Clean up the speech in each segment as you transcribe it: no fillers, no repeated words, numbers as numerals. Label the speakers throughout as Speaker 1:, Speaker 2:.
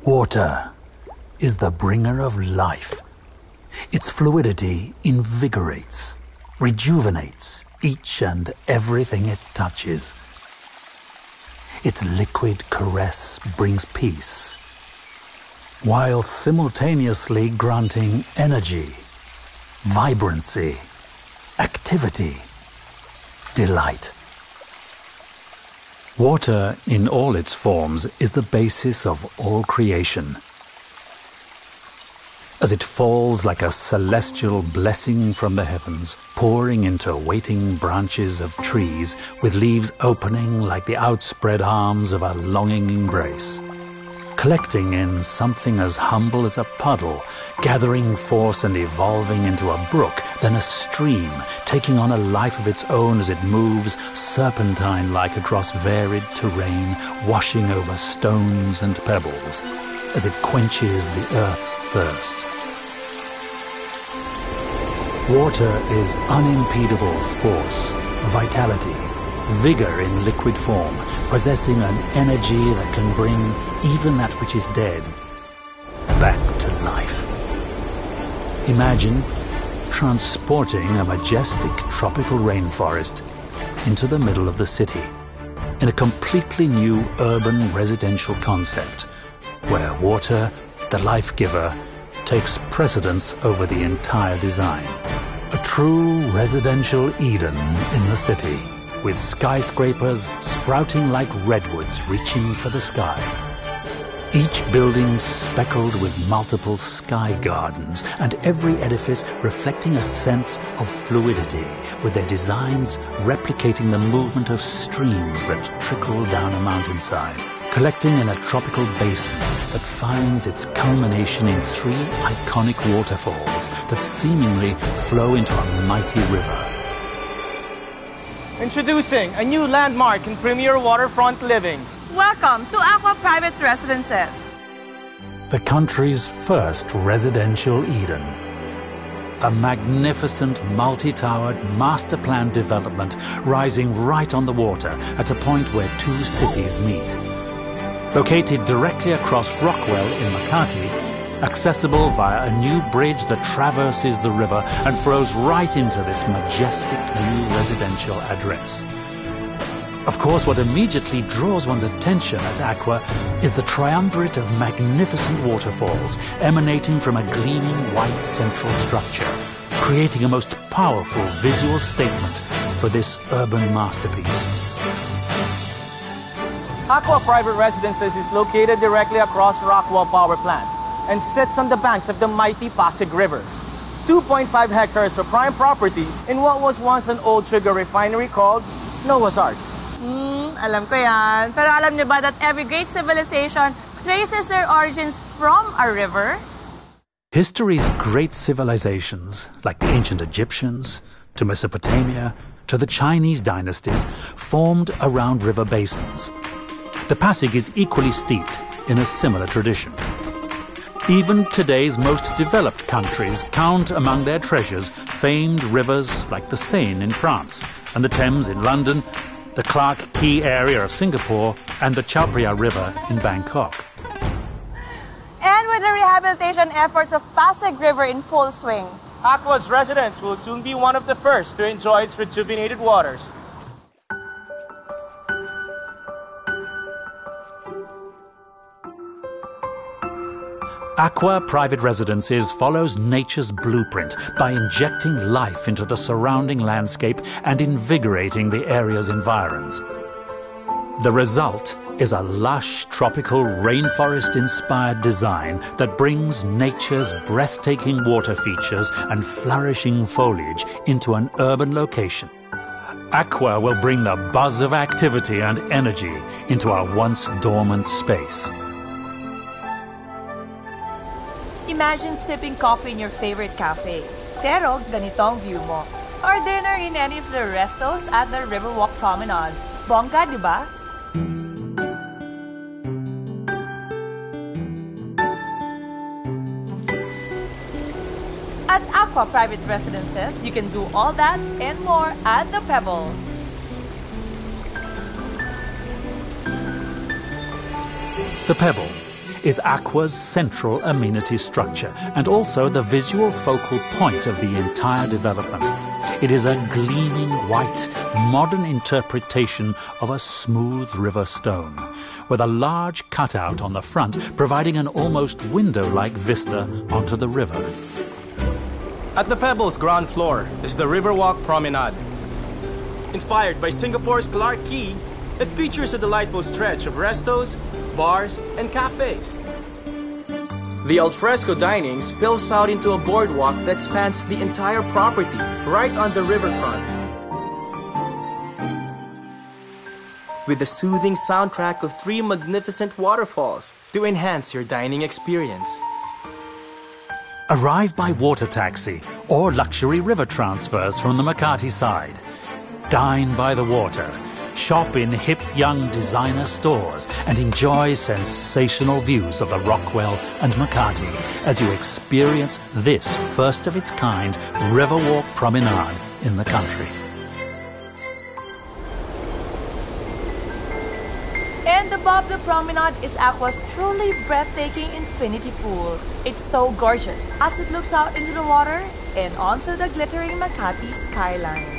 Speaker 1: Water is the bringer of life. Its fluidity invigorates, rejuvenates each and everything it touches. Its liquid caress brings peace, while simultaneously granting energy, vibrancy, activity, delight. Water in all its forms is the basis of all creation. As it falls like a celestial blessing from the heavens, pouring into waiting branches of trees with leaves opening like the outspread arms of a longing embrace, collecting in something as humble as a puddle, gathering force and evolving into a brook, then a stream, taking on a life of its own as it moves serpentine-like across varied terrain, washing over stones and pebbles, as it quenches the earth's thirst. Water is unimpedable force, vitality, vigor in liquid form, possessing an energy that can bring even that which is dead back to life. Imagine transporting a majestic tropical rainforest into the middle of the city in a completely new urban residential concept where water, the life giver, takes precedence over the entire design. A true residential Eden in the city, with skyscrapers sprouting like redwoods reaching for the sky. Each building speckled with multiple sky gardens, and every edifice reflecting a sense of fluidity, with their designs replicating the movement of streams that trickle down a mountainside, collecting in a tropical basin that finds its culmination in 3 iconic waterfalls that seemingly flow into a mighty river.
Speaker 2: Introducing a new landmark in premier waterfront living.
Speaker 3: Welcome to Acqua Private Residences.
Speaker 1: The country's first residential Eden. A magnificent multi-towered master plan development rising right on the water at a point where 2 cities meet. Located directly across Rockwell in Makati, accessible via a new bridge that traverses the river and flows right into this majestic new residential address. Of course, what immediately draws one's attention at Acqua is the triumvirate of magnificent waterfalls emanating from a gleaming white central structure, creating a most powerful visual statement for this urban masterpiece.
Speaker 2: Acqua Private Residences is located directly across Rockwell Power Plant and sits on the banks of the mighty Pasig River. 2.5 hectares of prime property in what was once an old sugar refinery called Noah's Ark.
Speaker 3: Alam ko yan. Pero alam niyo ba that every great civilization traces their origins from a river?
Speaker 1: History's great civilizations, like the ancient Egyptians, to Mesopotamia, to the Chinese dynasties, formed around river basins. The Pasig is equally steeped in a similar tradition. Even today's most developed countries count among their treasures famed rivers like the Seine in France and the Thames in London, the Clark Quay area of Singapore, and the Chao Phraya River in Bangkok.
Speaker 3: And with the rehabilitation efforts of Pasig River in full swing,
Speaker 2: Acqua's residents will soon be one of the first to enjoy its rejuvenated waters.
Speaker 1: Acqua Private Residences follows nature's blueprint by injecting life into the surrounding landscape and invigorating the area's environs. The result is a lush, tropical, rainforest-inspired design that brings nature's breathtaking water features and flourishing foliage into an urban location. Acqua will bring the buzz of activity and energy into our once dormant space.
Speaker 3: imagine sipping coffee in your favorite cafe. Pero ganito ang view mo. Or dinner in any of the restos at the Riverwalk Promenade. Bongga, di ba? At Acqua Private Residences, you can do all that and more at The Pebble.
Speaker 1: The Pebble is Acqua's central amenity structure and also the visual focal point of the entire development. It is a gleaming white, modern interpretation of a smooth river stone, with a large cutout on the front providing an almost window-like vista onto the river.
Speaker 2: At the Pebbles ground floor is the Riverwalk Promenade. Inspired by Singapore's Clarke Quay, it features a delightful stretch of restos, bars, and cafes. The alfresco dining spills out into a boardwalk that spans the entire property, right on the riverfront. With a soothing soundtrack of 3 magnificent waterfalls to enhance your dining experience.
Speaker 1: Arrive by water taxi or luxury river transfers from the Makati side. Dine by the water. Shop in hip young designer stores and enjoy sensational views of the Rockwell and Makati as you experience this first of its kind Riverwalk promenade in the country.
Speaker 3: And above the promenade is Acqua's truly breathtaking infinity pool. It's so gorgeous as it looks out into the water and onto the glittering Makati skyline.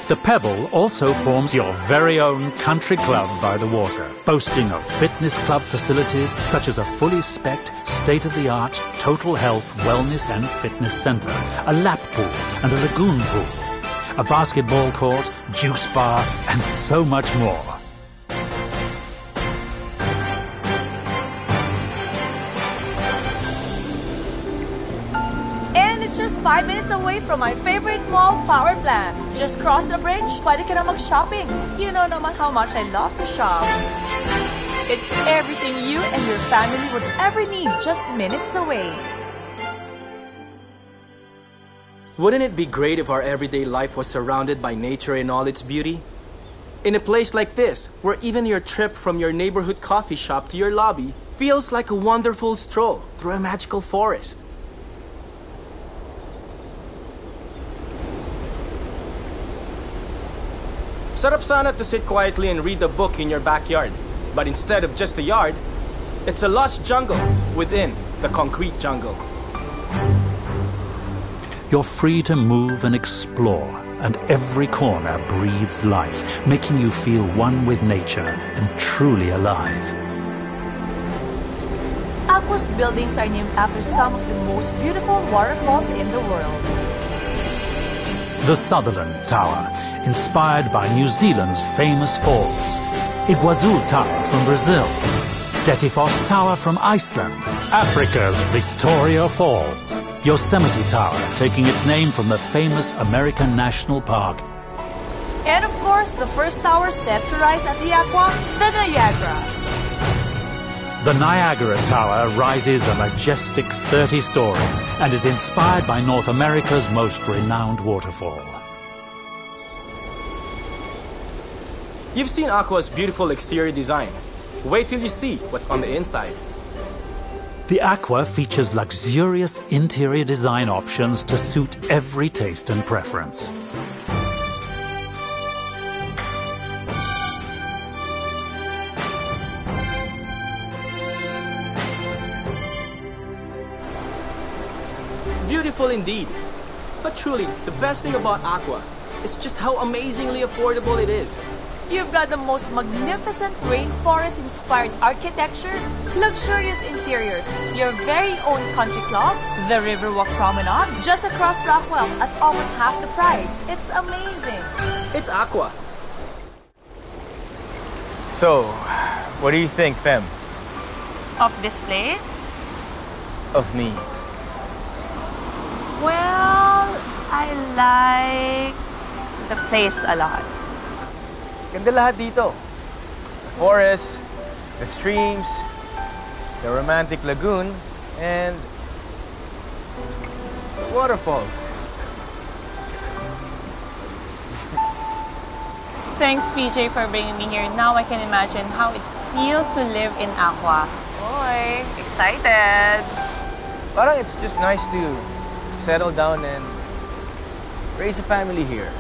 Speaker 1: The Pebble also forms your very own country club by the water, boasting of fitness club facilities such as a fully spec'd, state-of-the-art total health, wellness and fitness center, a lap pool and a lagoon pool, a basketball court, juice bar and so much more.
Speaker 3: Just 5 minutes away from my favorite mall, Power Plant. Just cross the bridge, pwede ka na mag-shopping. You know naman how much I love to shop. It's everything you and your family would ever need, just minutes away.
Speaker 2: Wouldn't it be great if our everyday life was surrounded by nature in all its beauty? In a place like this, where even your trip from your neighborhood coffee shop to your lobby feels like a wonderful stroll through a magical forest. Sarap sana to sit quietly and read a book in your backyard. But instead of just a yard, it's a lush jungle within the concrete jungle.
Speaker 1: You're free to move and explore, and every corner breathes life, making you feel one with nature and truly alive.
Speaker 3: Acqua's buildings are named after some of the most beautiful waterfalls in the world.
Speaker 1: The Sutherland Tower, inspired by New Zealand's famous falls. Iguazu Tower from Brazil. Dettifoss Tower from Iceland. Africa's Victoria Falls. Yosemite Tower, taking its name from the famous American National Park.
Speaker 3: And of course, the first tower set to rise at the Acqua, the Niagara.
Speaker 1: The Niagara Tower rises a majestic 30 stories and is inspired by North America's most renowned waterfall.
Speaker 2: You've seen Acqua's beautiful exterior design. Wait till you see what's on the inside.
Speaker 1: The Acqua features luxurious interior design options to suit every taste and preference.
Speaker 2: Beautiful indeed. But truly, the best thing about Acqua is just how amazingly affordable it is.
Speaker 3: You've got the most magnificent rainforest-inspired architecture, luxurious interiors, your very own country club, the Riverwalk Promenade, just across Rockwell at almost half the price. It's amazing.
Speaker 2: It's Acqua.
Speaker 4: So, what do you think, Fem?
Speaker 5: Of this place?
Speaker 4: Of me?
Speaker 5: Well, I like the place a lot.
Speaker 4: Ganda lahat dito. The forest, the streams, the romantic lagoon, and the waterfalls.
Speaker 5: Thanks, PJ, for bringing me here. Now I can imagine how it feels to live in Acqua. Boy, excited!
Speaker 4: Parang it's just nice to settle down and raise a family here.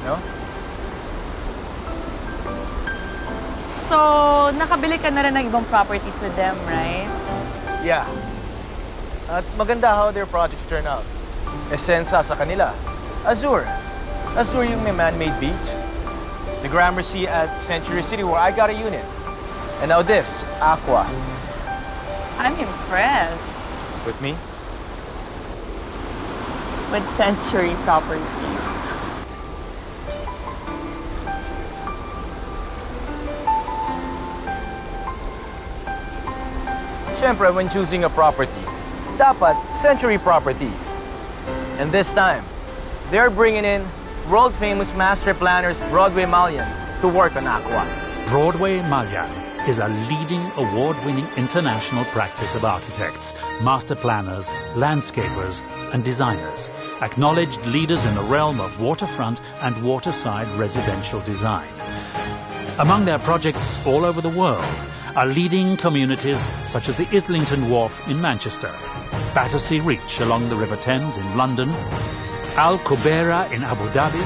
Speaker 4: No?
Speaker 5: So, nakabili ka na rin ng ibang properties with them, right?
Speaker 4: Yeah. At maganda how their projects turn out. Essensa sa kanila. Azure. Azure yung may man-made beach. The Gramercy at Century City where I got a unit. And now this, Acqua.
Speaker 5: I'm impressed
Speaker 4: With me?
Speaker 5: with Century Properties.
Speaker 4: Siyempre, when choosing a property, dapat Century Properties. And this time, they're bringing in world-famous master planners Broadway Malian to work on Acqua.
Speaker 1: Broadway Malian is a leading award-winning international practice of architects, master planners, landscapers, and designers, acknowledged leaders in the realm of waterfront and waterside residential design. Among their projects all over the world are leading communities such as the Islington Wharf in Manchester, Battersea Reach along the River Thames in London, Al Qubaira in Abu Dhabi,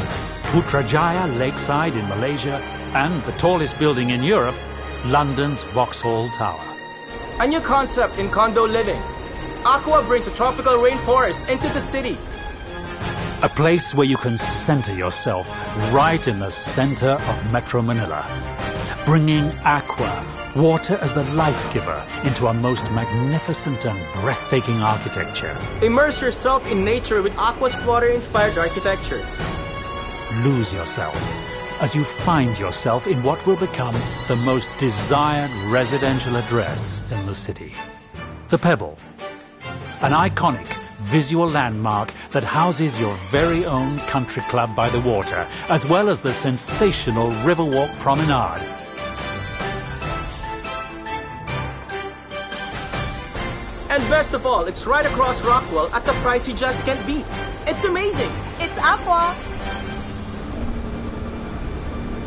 Speaker 1: Putrajaya Lakeside in Malaysia, and the tallest building in Europe, London's Vauxhall Tower.
Speaker 2: A new concept in condo living. Acqua brings a tropical rainforest into the city.
Speaker 1: A place where you can center yourself right in the center of Metro Manila, bringing Acqua, water as the life giver, into a most magnificent and breathtaking architecture.
Speaker 2: Immerse yourself in nature with Acqua's water-inspired architecture.
Speaker 1: Lose yourself as you find yourself in what will become the most desired residential address in the city. The Pebble, an iconic visual landmark that houses your very own country club by the water, as well as the sensational Riverwalk Promenade.
Speaker 2: And best of all, it's right across Rockwell at the price you just can't beat. It's amazing!
Speaker 3: It's Acqua.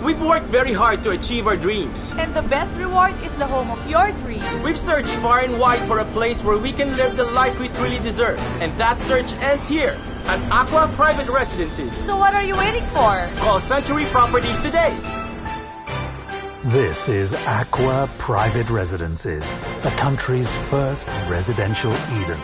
Speaker 2: We've worked very hard to achieve our dreams.
Speaker 3: And the best reward is the home of your dreams.
Speaker 2: We've searched far and wide for a place where we can live the life we truly deserve. And that search ends here at Acqua Private Residences.
Speaker 3: So what are you waiting for?
Speaker 2: Call Century Properties today.
Speaker 1: This is Acqua Private Residences, the country's first residential Eden.